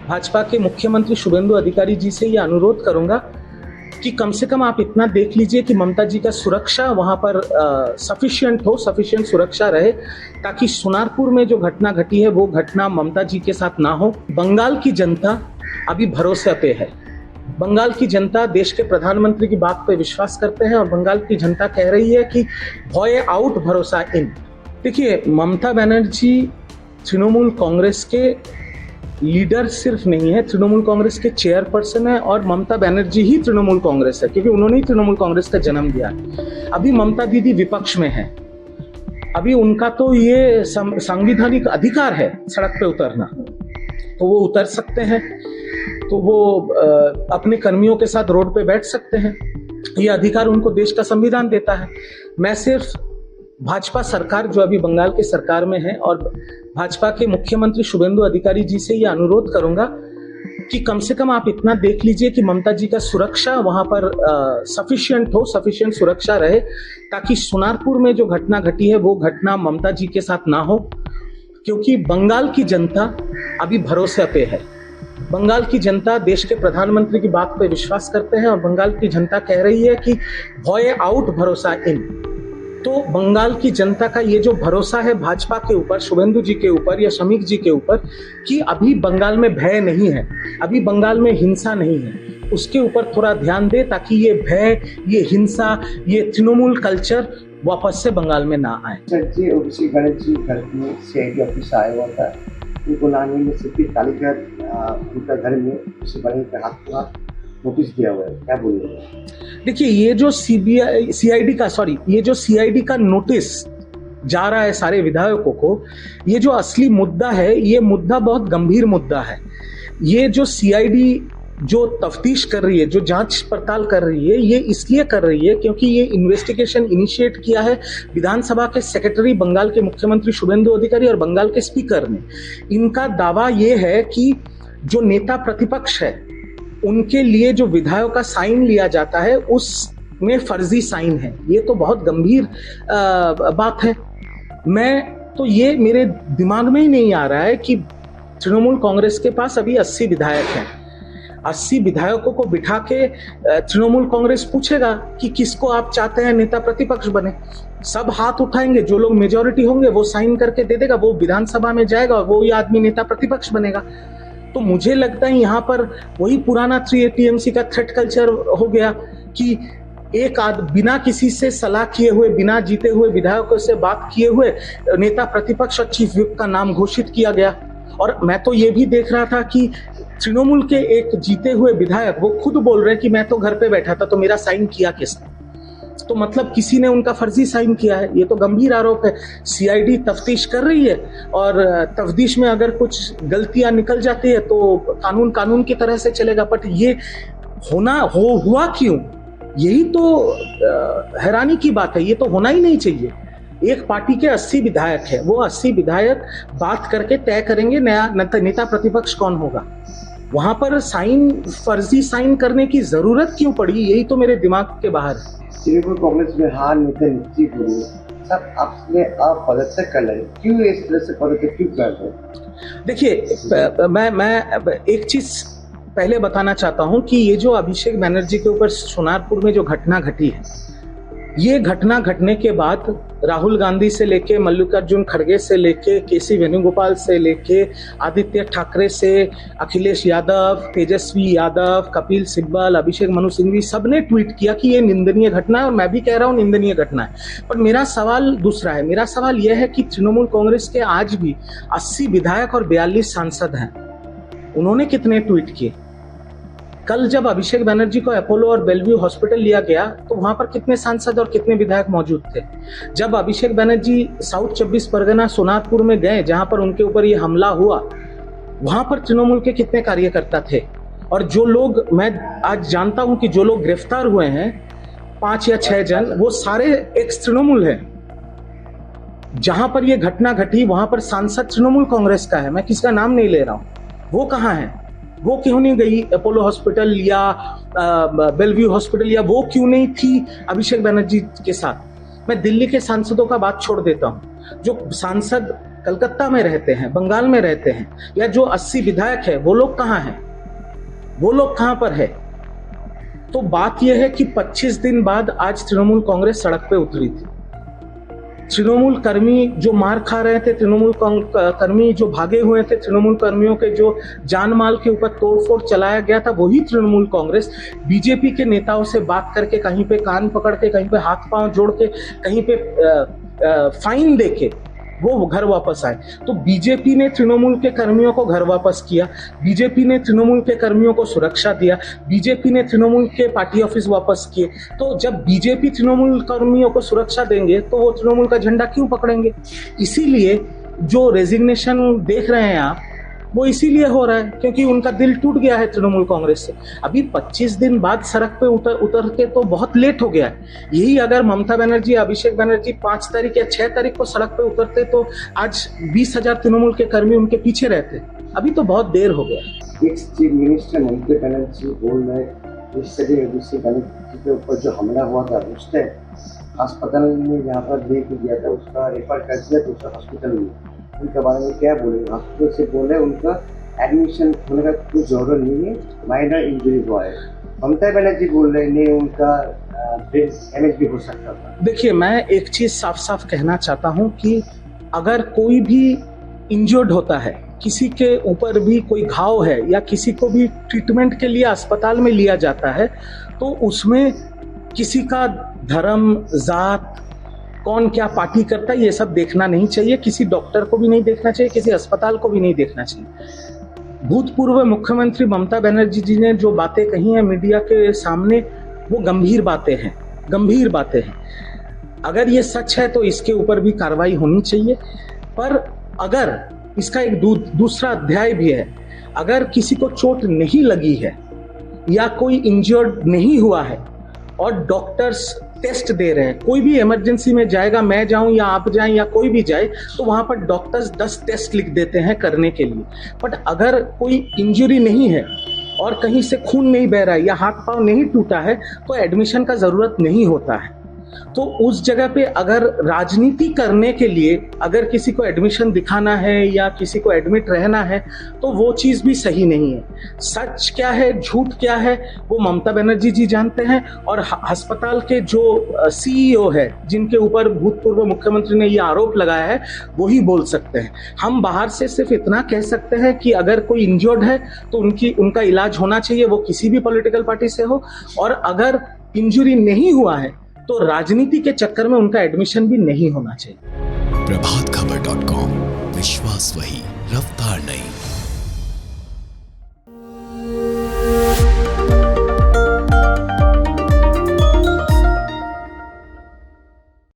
भाजपा के मुख्यमंत्री शुभेंदु अधिकारी जी से ये अनुरोध करूंगा कि कम से कम आप इतना देख लीजिए कि ममता जी का सुरक्षा वहां पर सफिशिएंट सुरक्षा रहे, ताकि सोनारपुर में जो घटना घटी है वो घटना ममता जी के साथ ना हो। बंगाल की जनता अभी भरोसे पे है। बंगाल की जनता देश के प्रधानमंत्री की बात पे विश्वास करते हैं और बंगाल की जनता कह रही है कि भय आउट भरोसा इन। देखिए, ममता बनर्जी तृणमूल कांग्रेस के लीडर सिर्फ नहीं है, तृणमूल कांग्रेस के चेयरपर्सन है और ममता बनर्जी ही तृणमूल कांग्रेस है, क्योंकि उन्होंने ही तृणमूल कांग्रेस का जन्म दिया। अभी ममता दीदी विपक्ष में है, अभी उनका तो ये संवैधानिक अधिकार है सड़क पे उतरना, तो वो उतर सकते हैं, तो वो अपने कर्मियों के साथ रोड पे बैठ सकते हैं। ये अधिकार उनको देश का संविधान देता है। मैं सिर्फ भाजपा सरकार जो अभी बंगाल के सरकार में है और भाजपा के मुख्यमंत्री शुभेंदु अधिकारी जी से ये अनुरोध करूंगा कि कम से कम आप इतना देख लीजिए कि ममता जी का सुरक्षा वहां पर सफिशिएंट सुरक्षा रहे, ताकि सोनारपुर में जो घटना घटी है वो घटना ममता जी के साथ ना हो, क्योंकि बंगाल की जनता अभी भरोसे पे है। बंगाल की जनता देश के प्रधानमंत्री की बात पे विश्वास करते हैं और बंगाल की जनता कह रही है कि भय आउट भरोसा इन। तो बंगाल की जनता का ये जो भरोसा है भाजपा के ऊपर, शुभेंदु जी के ऊपर या शमीक जी के ऊपर, कि अभी बंगाल में भय नहीं है, अभी बंगाल में हिंसा नहीं है, उसके ऊपर थोड़ा ध्यान दे, ताकि ये भय, ये हिंसा, ये तृणमूल कल्चर वापस से बंगाल में ना आए। जी, अभिषेक बनर्जी घर में सीआईडी ऑफिस आया हुआ था, उनको लाने में सिर्फ तालिका उनका घर में उसे बने के हाथ नोटिस दिया हुआ है, क्या बोलिए? देखिए, ये जो सीआईडी का नोटिस जा रहा है सारे विधायकों को, ये जो असली मुद्दा है, ये मुद्दा बहुत गंभीर मुद्दा है। ये जो सीआईडी जो तफ्तीश कर रही है, जो जांच पड़ताल कर रही है, ये इसलिए कर रही है क्योंकि ये इन्वेस्टिगेशन इनिशिएट किया है विधानसभा के सेक्रेटरी, बंगाल के मुख्यमंत्री शुभेंदु अधिकारी और बंगाल के स्पीकर ने। इनका दावा ये है कि जो नेता प्रतिपक्ष है उनके लिए जो विधायक का साइन लिया जाता है उसमें फर्जी साइन है। ये तो बहुत गंभीर बात है। मैं तो ये मेरे दिमाग में ही नहीं आ रहा है कि तृणमूल कांग्रेस के पास अभी 80 विधायक हैं। 80 विधायकों को बिठा के तृणमूल कांग्रेस पूछेगा कि किसको आप चाहते हैं नेता प्रतिपक्ष बने, सब हाथ उठाएंगे, जो लोग मेजॉरिटी होंगे वो साइन करके दे देगा, वो विधानसभा में जाएगा और वो ये आदमी नेता प्रतिपक्ष बनेगा। तो मुझे लगता है यहाँ पर वही पुराना 3 टीएमसी का थ्रेट कल्चर हो गया कि एक बिना किसी से सलाह किए हुए, बिना जीते हुए विधायकों से बात किए हुए नेता प्रतिपक्ष और चीफ व्हिप का नाम घोषित किया गया। और मैं तो ये भी देख रहा था कि तृणमूल के एक जीते हुए विधायक वो खुद बोल रहे कि मैं तो घर पे बैठा था, तो मेरा साइन किया किसने? तो मतलब किसी ने उनका फर्जी साइन किया है। ये तो गंभीर आरोप है। सीआईडी तफ्तीश कर रही है और तफ्तीश में अगर कुछ गलतियां निकल जाती है तो कानून की तरह से चलेगा। बट ये हुआ क्यों? यही तो हैरानी की बात है। ये तो होना ही नहीं चाहिए। एक पार्टी के 80 विधायक है, वो 80 विधायक बात करके तय करेंगे नया नेता प्रतिपक्ष कौन होगा। वहां पर फर्जी साइन करने की जरूरत क्यों पड़ी? यही तो मेरे दिमाग के बाहर है। तृणमूल कांग्रेस में नेता निश्चित हुए, सब आपने पदत्याग कर रहे, क्यों इस तरह से पदत्याग क्यों कर रहे? देखिए, मैं एक चीज पहले बताना चाहता हूं कि ये जो अभिषेक बनर्जी के ऊपर सोनारपुर में जो घटना घटी है, ये घटना घटने के बाद राहुल गांधी से लेके मल्लिकार्जुन खड़गे से लेके केसी वेणुगोपाल से लेके आदित्य ठाकरे से अखिलेश यादव, तेजस्वी यादव, कपिल सिब्बल, अभिषेक मनु सिंघवी सबने ट्वीट किया कि ये निंदनीय घटना है और मैं भी कह रहा हूँ निंदनीय घटना है। पर मेरा सवाल दूसरा है। मेरा सवाल यह है कि तृणमूल कांग्रेस के आज भी 80 विधायक और 42 सांसद हैं। उन्होंने कितने ट्वीट किए? कल जब अभिषेक बनर्जी को अपोलो और बेलव्यू हॉस्पिटल लिया गया तो वहां पर कितने सांसद और कितने विधायक मौजूद थे? जब अभिषेक बनर्जी साउथ 24 परगना सोनारपुर में गए जहां पर उनके ऊपर ये हमला हुआ, वहां पर तृणमूल के कितने कार्यकर्ता थे? और जो लोग मैं आज जानता हूं कि जो लोग गिरफ्तार हुए हैं 5 या 6 जन, वो सारे एक्स तृणमूल हैं। जहां पर यह घटना घटी वहां पर सांसद तृणमूल कांग्रेस का है, मैं किसका नाम नहीं ले रहा हूं। वो कहाँ है? वो क्यों नहीं गई अपोलो हॉस्पिटल या बेलव्यू हॉस्पिटल, या वो क्यों नहीं थी अभिषेक बनर्जी के साथ? मैं दिल्ली के सांसदों का बात छोड़ देता हूं। जो सांसद कलकत्ता में रहते हैं, बंगाल में रहते हैं, या जो 80 विधायक है वो लोग कहाँ हैं, वो लोग कहाँ पर है? तो बात यह है कि 25 दिन बाद आज तृणमूल कांग्रेस सड़क पे उतरी थी। तृणमूल कर्मी जो मार खा रहे थे, तृणमूल कर्मी जो भागे हुए थे, तृणमूल कर्मियों के जो जान माल के ऊपर तोड़फोड़ चलाया गया था, वही तृणमूल कांग्रेस बीजेपी के नेताओं से बात करके, कहीं पे कान पकड़ के, कहीं पे हाथ पांव जोड़ के, कहीं पे फाइन देके वो घर वापस आए। तो बीजेपी ने तृणमूल के कर्मियों को घर वापस किया, बीजेपी ने तृणमूल के कर्मियों को सुरक्षा दिया, बीजेपी ने तृणमूल के पार्टी ऑफिस वापस किए। तो जब बीजेपी तृणमूल कर्मियों को सुरक्षा देंगे तो वो तृणमूल का झंडा क्यों पकड़ेंगे? इसीलिए जो रेजिग्नेशन देख रहे हैं आप, वो इसीलिए हो रहा है क्योंकि उनका दिल टूट गया है तृणमूल कांग्रेस से। अभी 25 दिन बाद सड़क पे उतर के तो बहुत लेट हो गया है। यही अगर ममता बनर्जी, अभिषेक बनर्जी 5 तारीख या 6 तारीख को सड़क पे उतरते तो आज 20,000 तृणमूल के कर्मी उनके पीछे रहते। अभी तो बहुत देर हो गया। चीफ मिनिस्टर ममता बनर्जी बोल रहे जिस तरह अभिषेक बनर्जी के ऊपर जो हमला हुआ था उस टाइम अस्पताल में यहाँ पर लेके गया था, उसका रेफर कर दिया दूसरा हॉस्पिटल में। उनके बारे में क्या बोलेंगे? हॉस्पिटल से बोले उनका एडमिशन होने का कोई जरूरत नहीं है, माइनर इंजरी हुआ है। ममता बनर्जी बोल रहे नहीं, उनका ब्रेन डैमेज भी हो सकता था। देखिए, मैं एक चीज साफ साफ कहना चाहता हूँ कि अगर कोई भी इंजर्ड होता है, किसी के ऊपर भी कोई घाव है या किसी को भी ट्रीटमेंट के लिए अस्पताल में लिया जाता है, तो उसमें किसी का धर्म, जात, कौन क्या पार्टी करता है, ये सब देखना नहीं चाहिए। किसी डॉक्टर को भी नहीं देखना चाहिए, किसी अस्पताल को भी नहीं देखना चाहिए। भूतपूर्व मुख्यमंत्री ममता बनर्जी जी ने जो बातें कही हैं मीडिया के सामने, वो गंभीर बातें हैं, गंभीर बातें हैं। अगर ये सच है तो इसके ऊपर भी कार्रवाई होनी चाहिए। पर अगर इसका एक दूसरा अध्याय भी है, अगर किसी को चोट नहीं लगी है या कोई इंजर्ड नहीं हुआ है और डॉक्टर्स टेस्ट दे रहे हैं, कोई भी इमरजेंसी में जाएगा, मैं जाऊं या आप जाएं या कोई भी जाए, तो वहां पर डॉक्टर्स 10 टेस्ट लिख देते हैं करने के लिए। बट अगर कोई इंजरी नहीं है और कहीं से खून नहीं बह रहा है या हाथ पांव नहीं टूटा है, तो एडमिशन का जरूरत नहीं होता है। तो उस जगह पे अगर राजनीति करने के लिए अगर किसी को एडमिशन दिखाना है या किसी को एडमिट रहना है, तो वो चीज भी सही नहीं है। सच क्या है, झूठ क्या है, वो ममता बनर्जी जी जानते हैं और अस्पताल के जो सीईओ है, जिनके ऊपर भूतपूर्व मुख्यमंत्री ने ये आरोप लगाया है, वो ही बोल सकते हैं। हम बाहर से सिर्फ इतना कह सकते हैं कि अगर कोई इंजर्ड है तो उनका इलाज होना चाहिए, वो किसी भी पॉलिटिकल पार्टी से हो, और अगर इंजरी नहीं हुआ है तो राजनीति के चक्कर में उनका एडमिशन भी नहीं होना चाहिए। प्रभातखबर.com, विश्वास वही, रफ्तार नहीं।